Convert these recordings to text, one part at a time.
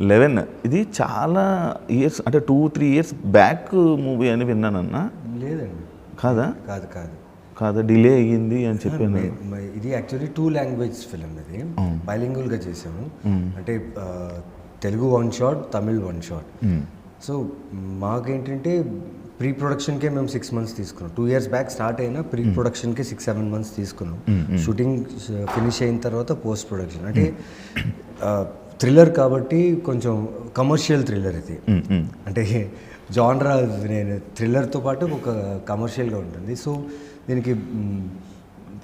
11 ఇది చాలా ఇయర్స్ అంటే 2-3 ఇయర్స్ బ్యాక్ మూవీ అని విన్నానన్నా. లేదండి. కాదా? కాదు కాదు కాదా, డిలే అయ్యింది అని చెప్పాను. ఇది యాక్చువల్లీ 2 లాంగ్వేజ్ ఫిలిం. ఇది బైలింగువల్గా చేసాము. అంటే Telugu 1 shot, Tamil 1 shot. So మాకేంటంటే ప్రీ ప్రొడక్షన్కే మేము 6 months తీసుకున్నాం. 2 years బ్యాక్ స్టార్ట్ అయినా ప్రీ ప్రొడక్షన్కే 6-7 months తీసుకున్నాం. షూటింగ్ ఫినిష్ అయిన తర్వాత పోస్ట్ ప్రొడక్షన్. అంటే థ్రిల్లర్ కాబట్టి కొంచెం కమర్షియల్ థ్రిల్లర్ ఇది. అంటే జానరా నేను థ్రిల్లర్తో పాటు ఒక కమర్షియల్గా ఉంటుంది. సో దీనికి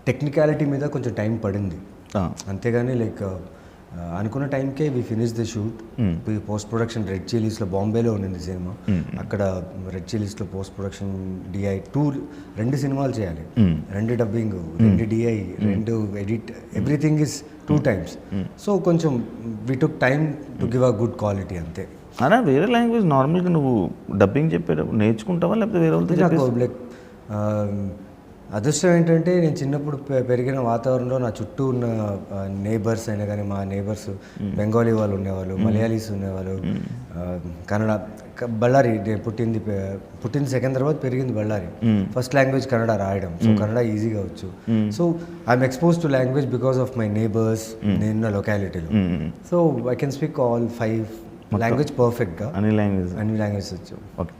టెక్నికాలిటీ మీద కొంచెం టైం పడింది. అంతేగాని లైక్ అనుకున్న టైంకే we finish the shoot. Post production red చిల్లీస్లో, బాంబేలో ఉండింది సినిమా. అక్కడ రెడ్ చిల్లీస్లో పోస్ట్ ప్రొడక్షన్ డిఐ 2 సినిమాలు చేయాలి. 2 dubbing, 2 DI, 2 edit, everything is 2 times. So కొంచెం we took time to give a good quality అంతే. అలా వేరే లాంగ్వేజ్ నార్మల్గా నువ్వు డబ్బింగ్ చెప్పేటప్పుడు నేర్చుకుంటావా లేకపోతే వేరే వాళ్ళతో? నాకు లైక్ అదృష్టం ఏంటంటే నేను చిన్నప్పుడు పెరిగిన వాతావరణంలో నా చుట్టూ ఉన్న నేబర్స్ అయినా కానీ, మా నేబర్స్ బెంగాలీ వాళ్ళు ఉండేవాళ్ళు, మలయాళీస్ ఉండేవాళ్ళు, కన్నడ. బళ్ళారి పుట్టింది సెకండ్ తర్వాత పెరిగింది బళ్ళారి. ఫస్ట్ లాంగ్వేజ్ కన్నడ రాయడం. సో కన్నడ ఈజీగా వచ్చు. So I'm expose to language because of my neighbours నేనున్న లొకాలిటీలో. So I can speak all 5 language పర్ఫెక్ట్గా. అన్ని లాంగ్వేజ్ వచ్చు. ఓకే.